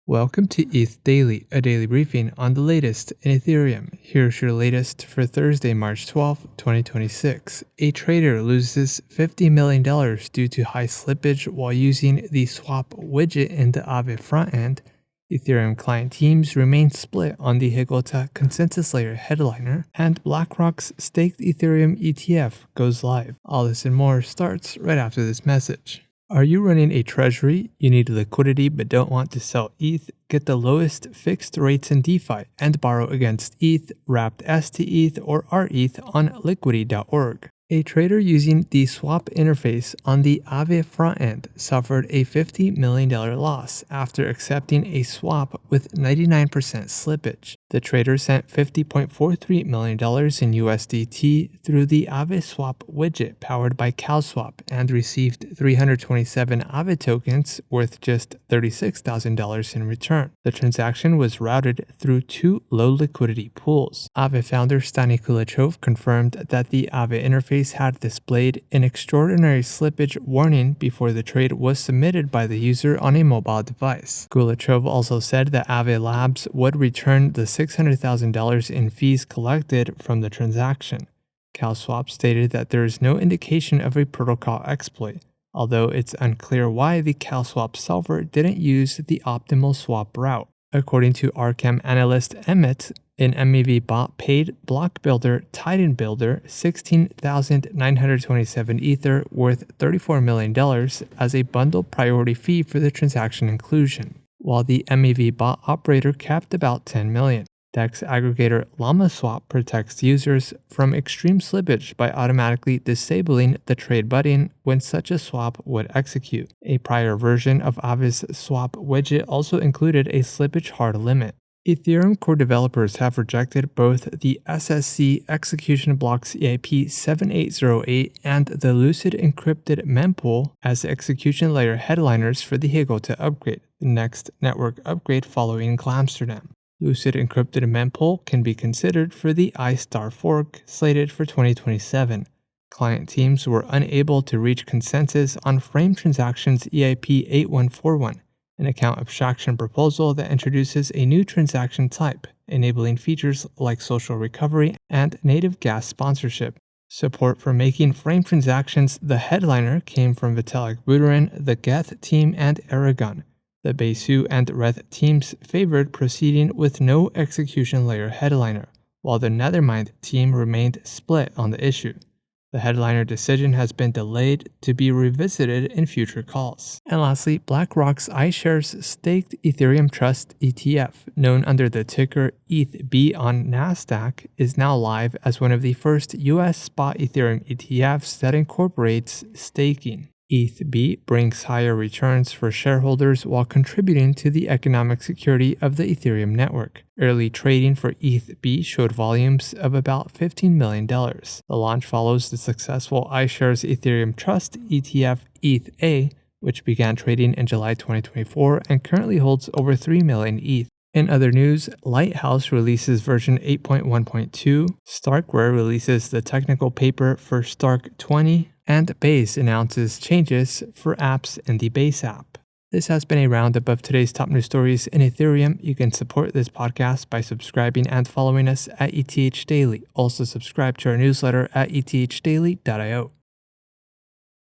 Welcome to ETH Daily, a daily briefing on the latest in Ethereum. Here's your latest for Thursday, March 12, 2026. A trader loses $50 million due to high slippage while using the swap widget in the AAVE frontend. Ethereum client teams remain split on the Higota consensus layer headliner, and BlackRock's staked Ethereum ETF goes live. All this and more starts right after this message. Are you running a treasury? You need liquidity but don't want to sell ETH? Get the lowest fixed rates in DeFi and borrow against ETH, wrapped STETH, or RETH on liquidity.org. A trader using the swap interface on the AAVE frontend suffered a $50 million loss after accepting a swap with 99% slippage. The trader sent $50.43 million in USDT through the AAVE swap widget powered by CalSwap and received 327 AAVE tokens worth just $36,000 in return. The transaction was routed through two low liquidity pools. AAVE founder Stani Kulechov confirmed that the AAVE interface had displayed an extraordinary slippage warning before the trade was submitted by the user on a mobile device. Kulechov also said that AAVE Labs would return the $600,000 in fees collected from the transaction. CalSwap stated that there is no indication of a protocol exploit, although it's unclear why the CalSwap solver didn't use the optimal swap route. According to Arkham analyst Emmett, an MEV bot paid block builder Titan Builder 16,927 Ether worth $34 million as a bundle priority fee for the transaction inclusion, while the MEV bot operator capped about $10 million. DEX aggregator LlamaSwap protects users from extreme slippage by automatically disabling the trade button when such a swap would execute. A prior version of AAVE's swap widget also included a slippage hard limit. Ethereum core developers have rejected both the SSC execution blocks EIP 7808 and the Lucid encrypted mempool as execution layer headliners for the Higota upgrade, the next network upgrade following Glamsterdam. Lucid encrypted mempool can be considered for the iStar fork slated for 2027. Client teams were unable to reach consensus on Frame Transactions EIP 8141, an account abstraction proposal that introduces a new transaction type, enabling features like social recovery and native gas sponsorship. Support for making Frame Transactions the headliner came from Vitalik Buterin, the Geth team, and Aragon. The Besu and Reth teams favored proceeding with no execution layer headliner, while the Nethermind team remained split on the issue. The headliner decision has been delayed to be revisited in future calls. And lastly, BlackRock's iShares staked Ethereum Trust ETF, known under the ticker ETHB on Nasdaq, is now live as one of the first US spot Ethereum ETFs that incorporates staking. ETHB brings higher returns for shareholders while contributing to the economic security of the Ethereum network. Early trading for ETHB showed volumes of about $15 million. The launch follows the successful iShares Ethereum Trust ETF ETH-A, which began trading in July 2024 and currently holds over 3 million ETH. In other news, Lighthouse releases version 8.1.2, Starkware releases the technical paper for Stark 20, and Base announces changes for apps in the Base app. This has been a roundup of today's top news stories in Ethereum. You can support this podcast by subscribing and following us at ETH Daily. Also subscribe to our newsletter at ethdaily.io.